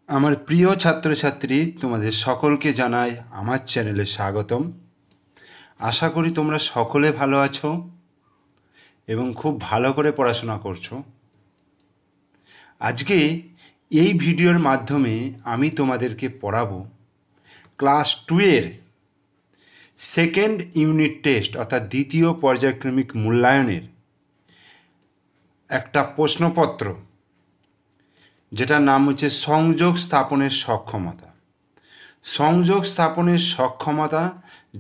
আমার প্রিয় ছাত্রছাত্রী, তোমাদের সকলকে জানাই আমার চ্যানেলে স্বাগতম। আশা করি তোমরা সকলে ভালো আছো এবং খুব ভালো করে পড়াশোনা করছো। আজকে এই ভিডিওর মাধ্যমে আমি তোমাদেরকে পড়াবো ক্লাস 2-এর সেকেন্ড ইউনিট টেস্ট অর্থাৎ দ্বিতীয় পর্যায়ক্রমিক মূল্যায়নের একটা প্রশ্নপত্র, যেটার নাম হচ্ছে সংযোগ স্থাপনের সক্ষমতা। সংযোগ স্থাপনের সক্ষমতা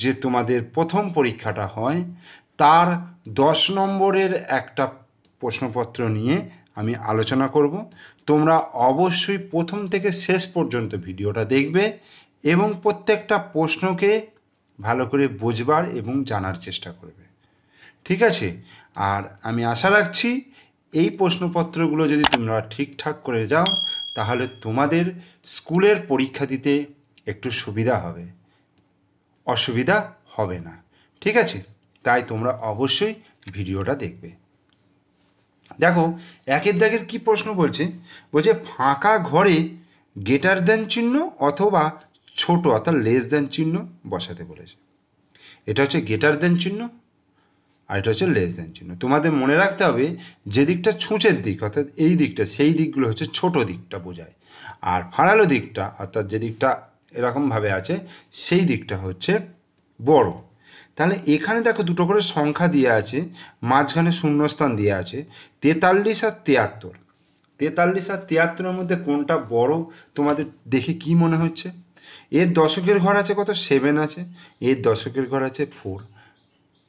যে তোমাদের প্রথম পরীক্ষাটা হয়, তার 10 নম্বরের একটা প্রশ্নপত্র নিয়ে আমি আলোচনা করব। তোমরা অবশ্যই প্রথম থেকে শেষ পর্যন্ত ভিডিওটা দেখবে এবং প্রত্যেকটা প্রশ্নকে ভালো করে বুঝবার এবং জানার চেষ্টা করবে, ঠিক আছে? আর আমি আশা রাখছি এই প্রশ্নপত্রগুলো যদি তোমরা ঠিকঠাক করে যাও, তাহলে তোমাদের স্কুলের পরীক্ষা দিতে একটু সুবিধা হবে, অসুবিধা হবে না, ঠিক আছে? তাই তোমরা অবশ্যই ভিডিওটা দেখবে। দেখো, একের দাগের কি প্রশ্ন বলছে, ফাঁকা ঘরে গ্রেটার দ্যান চিহ্ন অথবা ছোট অর্থাৎ লেস দ্যান চিহ্ন বসাতে বলেছে। এটা হচ্ছে গ্রেটার দ্যান চিহ্ন আর এটা হচ্ছে লেস দ্যান চিহ্ন। তোমাদের মনে রাখতে হবে যে দিকটা ছুঁচের দিক অর্থাৎ এই দিকটা, সেই দিকগুলো হচ্ছে ছোট দিকটা বোঝায়, আর ফাড়ালো দিকটা অর্থাৎ যে দিকটা এরকমভাবে আছে সেই দিকটা হচ্ছে বড়। তাহলে এখানে দেখো দুটো করে সংখ্যা দিয়ে আছে, মাঝখানে শূন্যস্থান দিয়ে আছে 43 আর 73। 43 আর 73-এর মধ্যে কোনটা বড় তোমাদের দেখে কি মনে হচ্ছে? এর দশকের ঘর আছে কত? 7 আছে। এর দশকের ঘর আছে 4।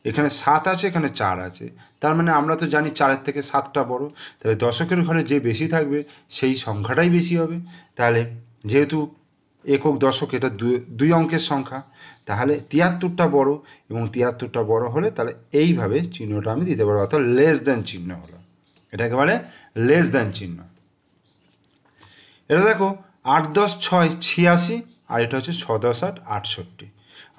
এখানে 7 আছে, এখানে 4 আছে। তার মানে আমরা তো জানি 4-এর থেকে 7টা বড়। তাহলে দশকের ঘরে যে বেশি থাকবে সেই সংখ্যাটাই বেশি হবে। তাহলে যেহেতু একক দশক এটা দুই অঙ্কের সংখ্যা, তাহলে 73টা বড়, এবং 73টা বড় হলে তাহলে এইভাবে চিহ্নটা আমি দিতে পারবো, অর্থাৎ লেস দ্যান চিহ্ন হলো। এটা একেবারে লেস দ্যান চিহ্ন। এটা দেখো 8 10 6 86 আর এটা হচ্ছে 6 10 8 68।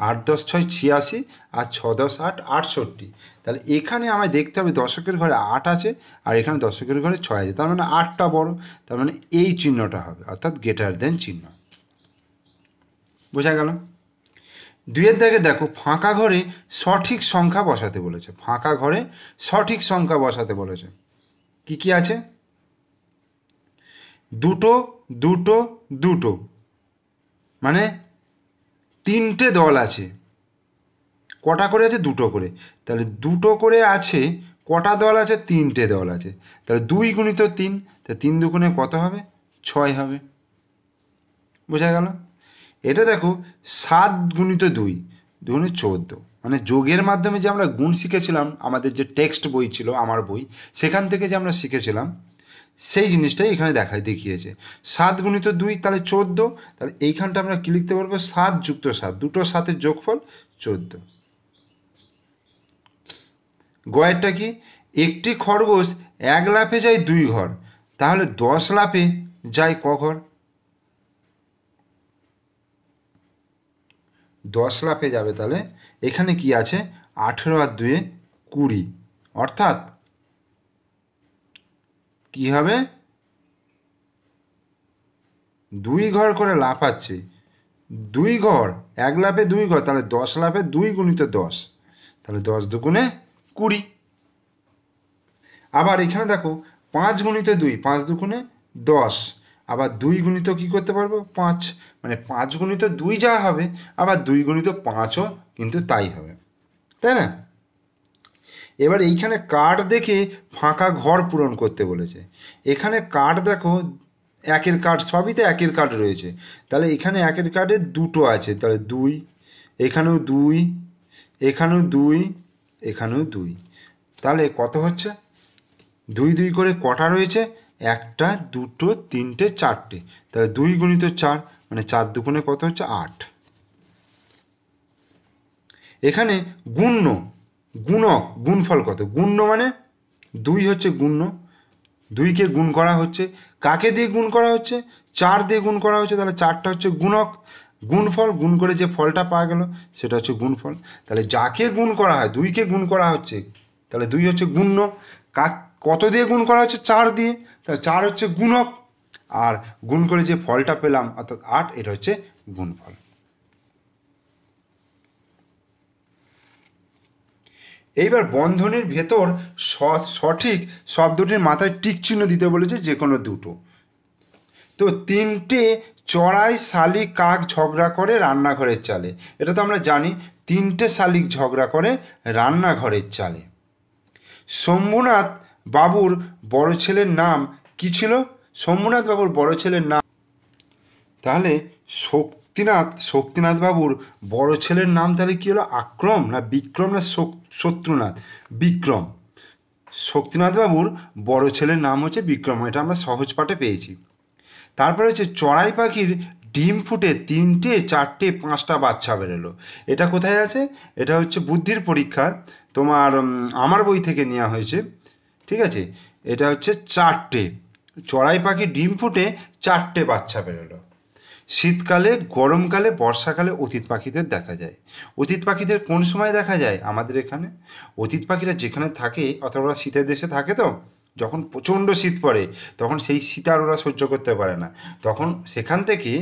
8 10 6 86 আর 6 10 8 68। তাহলে এখানে আমায় দেখতে হবে দশকের ঘরে 8 আছে আর এখানে দশকের ঘরে 6 আছে, তার মানে 8টা বড়, তার মানে এই চিহ্নটা হবে, অর্থাৎ গ্রেটার দেন চিহ্ন। বোঝা গেল? 2-এর দাগে দেখো ফাঁকা ঘরে সঠিক সংখ্যা বসাতে বলেছে। ফাঁকা ঘরে সঠিক সংখ্যা বসাতে বলেছে। কি কি আছে? দুটো দুটো দুটো, মানে 3টে দল আছে। কটা করে আছে? দুটো করে। তাহলে দুটো করে আছে, কটা দল আছে? 3টে দল আছে। তাহলে 2 গুণিত 3, তাহলে 3 দুগুণে কত হবে? 6 হবে। বোঝা গেল? এটা দেখো 7 গুণিত 2, দুগুণে 14, মানে যোগের মাধ্যমে যে আমরা গুণ শিখেছিলাম, আমাদের যে টেক্সট বই ছিল, আমার বই, সেখান থেকে যে আমরা শিখেছিলাম সেই জিনিসটাই এখানে দেখিয়েছে। 7 গুণিত 2 তাহলে 14, তাহলে এইখানটা আমরা কী লিখতে পারবো? 7 যুক্ত 7, দুটো 7-এর যোগফল 14। গয়েরটা কি? একটি খরগোশ 1 লাফে যায় 2 ঘর, তাহলে 10 লাফে যায় ক ঘর? 10 লাফে যাবে, তাহলে এখানে কি আছে? 18 আর 2 20, অর্থাৎ কি হবে? 2 ঘর করে লাফাচ্ছে, 2 ঘর, 1 লাফে 2 ঘর, তাহলে 10 লাফে 2 গুণিত 10, তাহলে 10 দুগুণে 20। আবার এখানে দেখো 5 গুণিত 2, 5 দুগুণে 10, আবার 2 গুণিত কী করতে পারবো? 5, মানে 5 গুণিত 2 যা হবে, আবার 2 গুণিত 5ও কিন্তু তাই হবে, তাই না? এবার এইখানে কার্ড দেখে ফাঁকা ঘর পূরণ করতে বলেছে। এখানে কার্ড দেখো, একের কার্ড, সবই তো একের কার্ড রয়েছে। তাহলে এখানে একের কার্ডে দুটো আছে, তাহলে 2, এখানেও 2, এখানেও 2, এখানেও 2, তাহলে কত হচ্ছে? 2 2 করে কটা রয়েছে? 1টা 2টো 3টে 4টে, তাহলে 2 গুণিত 4, মানে 4 দুগুণে কত হচ্ছে? 8। এখানে গুণ্য, গুণক, গুণফল কত? গুণ্য মানে 2 হচ্ছে গুণ্য, 2কে গুণ করা হচ্ছে, কাকে দিয়ে গুণ করা হচ্ছে? 4 দিয়ে গুণ করা হচ্ছে, তাহলে 4টা হচ্ছে গুণক। গুণফল, গুণ করে যে ফলটা পাওয়া গেল সেটা হচ্ছে গুণফল। তাহলে যাকে গুণ করা হয়, 2কে গুণ করা হচ্ছে, তাহলে 2 হচ্ছে গুণ্য। কত দিয়ে গুণ করা হচ্ছে? 4 দিয়ে, তাহলে 4 হচ্ছে গুণক। আর গুণ করে যে ফলটা পেলাম অর্থাৎ 8, এটা হচ্ছে গুণফল। এইবার বন্ধনীর ভেতর সঠিক শব্দটির মাথায় টিক চিহ্ন দিতে বলেছে, যে কোনো দুটো। তো 3টে চড়াই শালিক কাক ঝগড়া করে রান্নাঘরের চালে, এটা তো আমরা জানি। 3টে শালিক ঝগড়া করে রান্নাঘরের চালে। শম্ভুনাথ বাবুর বড় ছেলের নাম কি ছিল? শম্ভুনাথ বাবুর বড় ছেলের নাম, তাহলে শক্তিনাথ বাবুর বড় ছেলের নাম তাহলে কী হলো? আক্রম না বিক্রম না শত্রুনাথ? বিক্রম। শক্তিনাথ বাবুর বড় ছেলের নাম হচ্ছে বিক্রম, এটা আমরা সহজ পাঠে পেয়েছি। তারপরে হচ্ছে চড়াই পাখির ডিম ফুটে 3টে 4টে 5টা বাচ্চা বেরোলো। এটা কোথায় আছে? এটা হচ্ছে বুদ্ধির পরীক্ষা, তোমার আমার বই থেকে নেওয়া হয়েছে, ঠিক আছে। এটা হচ্ছে 4টে, চড়াই পাখির ডিম ফুটে 4টে বাচ্চা বেরোলো। শীতকালে, গরমকালে, বর্ষাকালে অতীত পাখিদের দেখা যায়। অতীত পাখিদের কোন সময় দেখা যায় আমাদের এখানে? অতীত পাখিরা যেখানে থাকে, অথবা ওরা শীতের দেশে থাকে, তো যখন প্রচণ্ড শীত পড়ে তখন সেই শীত আর ওরা সহ্য করতে পারে না, তখন সেখান থেকে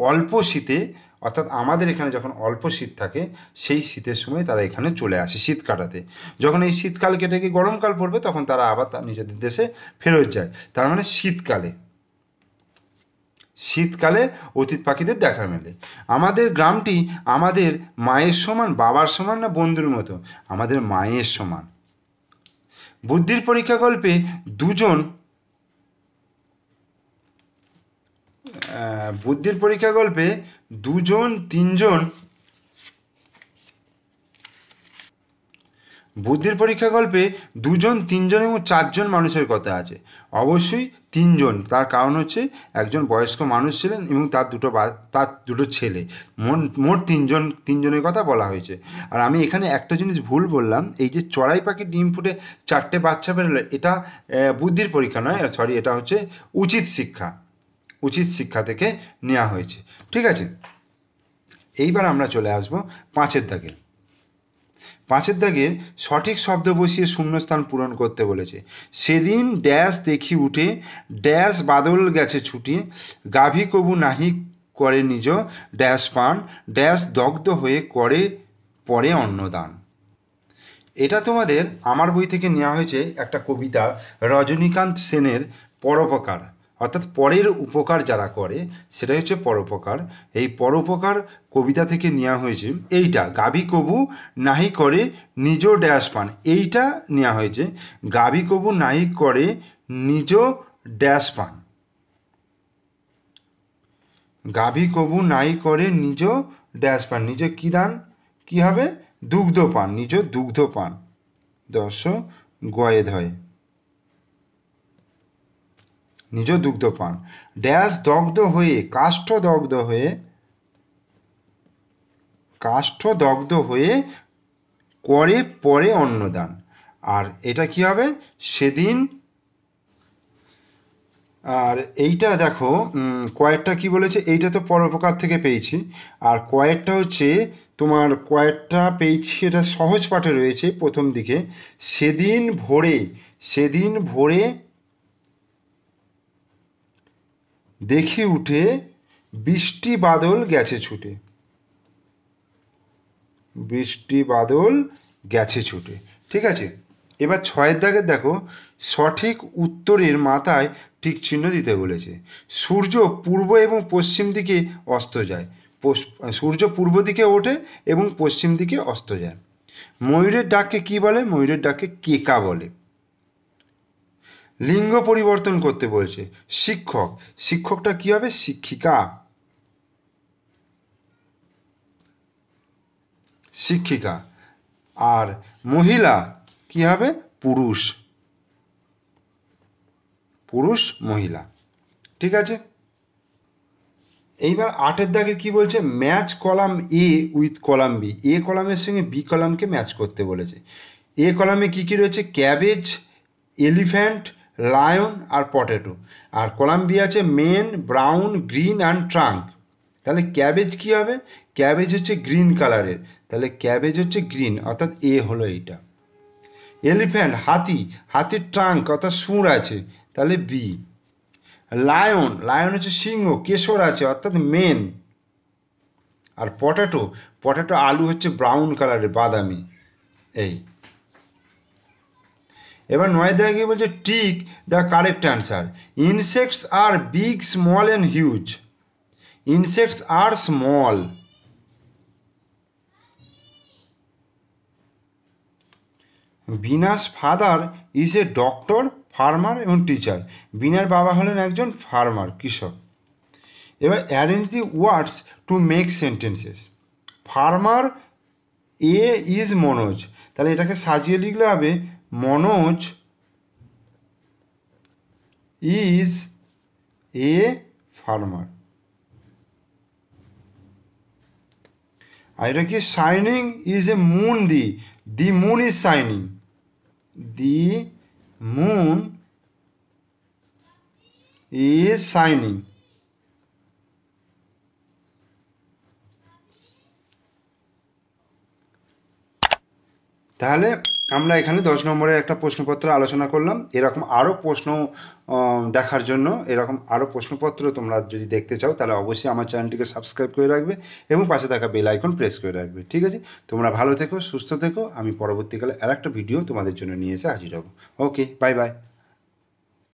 অল্প শীতে, অর্থাৎ আমাদের এখানে যখন অল্প শীত থাকে সেই শীতের সময় তারা এখানে চলে আসে শীত কাটাতে। যখন এই শীতকাল কেটে গিয়ে গরমকাল পড়বে তখন তারা আবার তার নিজেদের দেশে ফেরত যায়। তার মানে শীতকালে অতীত পাখিদের দেখা মেলে। আমাদের গ্রামটি আমাদের মায়ের সমান, বাবার সমান না বন্ধুর মতো? আমাদের মায়ের সমান। বুদ্ধির পরীক্ষা গল্পে দুজন তিনজন বুদ্ধির পরীক্ষা গল্পে 2জন 3জন এবং 4জন মানুষের কথা আছে। অবশ্যই 3জন, তার কারণ হচ্ছে একজন বয়স্ক মানুষ ছিলেন এবং তার দুটো ছেলে, মোট তিনজনের কথা বলা হয়েছে। আর আমি এখানে একটা জিনিস ভুল বললাম, এই যে চড়াই পাখি ডিম ফুটে 4টে বাচ্চা বেরোলো, এটা বুদ্ধির পরীক্ষা নয়, সরি, এটা হচ্ছে উচিত শিক্ষা থেকে নেওয়া হয়েছে, ঠিক আছে। এইবার আমরা চলে আসবো 5এর দাগে। 5এর দাগের সঠিক শব্দ বসিয়ে শূন্যস্থান পূরণ করতে বলেছে। সেদিন ড্যাশ দেখি উঠে, ড্যাশ বাদল গেছে ছুটে, গাভী কবু নাহি করে নিজ, ড্যাশ পান, ড্যাশ দগ্ধ হয়ে করে পরে অন্নদান। এটা তোমাদের আমার বই থেকে নেওয়া হয়েছে একটা কবিতা, রজনীকান্ত সেনের পরোপকার, অর্থাৎ পরের উপকার যারা করে সেটাই হচ্ছে পরোপকার। এই পরোপকার কবিতা থেকে নেওয়া হয়েছে এইটা, গাভী কবু নাহি করে নিজ ড্যাশ পান, এইটা নেওয়া হয়েছে, গাভী কবু নাহি করে নিজ ড্যাশ পান, গাভী কবু নাই করে নিজ ড্যাশ পান, নিজ কী দান, কী হবে? দুগ্ধ পান, নিজ দুগ্ধ পান, দশ গয়ে ধয়ে, নিজ দুগ্ধ পান, ড্যাশ দগ্ধ হয়ে, কাষ্ঠ দগ্ধ হয়ে করে পরে অন্নদান। আর এটা কি হবে? সেদিন, আর এইটা দেখো কয়েকটা কি বলেছে, এইটা তো পরোপকার থেকে পেয়েছি, আর কয়েকটা হচ্ছে কয়েকটা পেয়েছি, এটা সহজ পাঠে রয়েছে প্রথম দিকে। সেদিন ভোরে দেখি উঠে, বৃষ্টি বাদল গেছে ছুটে, ঠিক আছে। এবার 6এর দাগের দেখো, সঠিক উত্তরের মাথায় ঠিক চিহ্ন দিতে বলেছে। সূর্য পূর্ব এবং পশ্চিম দিকে অস্ত যায়, সূর্য পূর্ব দিকে ওঠে এবং পশ্চিম দিকে অস্ত যায়। ময়ূরের ডাককে কি বলে? ময়ূরের ডাককে কেকা বলে। লিঙ্গ পরিবর্তন করতে বলছে। শিক্ষকটা কি হবে? শিক্ষিকা। আর মহিলা কি হবে? পুরুষ মহিলা, ঠিক আছে। এইবার 8এর দাগে কি বলছে? Match column A with column B, A কলামের সঙ্গে বি কলামকে ম্যাচ করতে বলেছে। এ কলামে কী কী রয়েছে? ক্যাবেজ, এলিফ্যান্ট, লায়ন আর পটেটো। আর কলাম বি আছে mane, brown, green and trunk. তাহলে ক্যাবেজ কী হবে? ক্যাবেজ হচ্ছে গ্রিন কালারের, তাহলে ক্যাবেজ হচ্ছে গ্রিন, অর্থাৎ এ হলো এইটা। এলিফ্যান্ট হাতির ট্রাঙ্ক অর্থাৎ সুর আছে, তাহলে বি। লায়ন, লায়ন হচ্ছে সিংহ, কেশর আছে অর্থাৎ মেন। আর পটেটো, পটেটো আলু হচ্ছে ব্রাউন কালারের, বাদামি। এই এবার 9 দাগে গিয়ে বলছে tick the correct answer. Insects R big, small and huge. Insects R small. Binas father is a doctor, farmer এবং টিচার। বিনার বাবা হলেন একজন ফার্মার, কৃষক। এবার arrange the words to make sentences. Farmer A is Manoj, তাহলে এটাকে সাজিয়ে লিখলে হবে মনোজ ইজ এ ফার্মার। আর এটা কি shining is a moon, the moon is shining, the moon is shining. তাহলে আমরা এখানে 10 নম্বরের একটা প্রশ্নপত্র আলোচনা করলাম। এরকম আরও প্রশ্ন দেখার জন্য, এরকম আরও প্রশ্নপত্র তোমরা যদি দেখতে চাও তাহলে অবশ্যই আমার চ্যানেলটিকে সাবস্ক্রাইব করে রাখবে এবং পাশে থাকা বেল আইকন প্রেস করে রাখবে। ঠিক আছে, তোমরা ভালো থেকো, সুস্থ থেকো। আমি পরবর্তীকালে আর একটা ভিডিও তোমাদের জন্য নিয়ে এসে হাজির হব। ওকে, বাই বাই।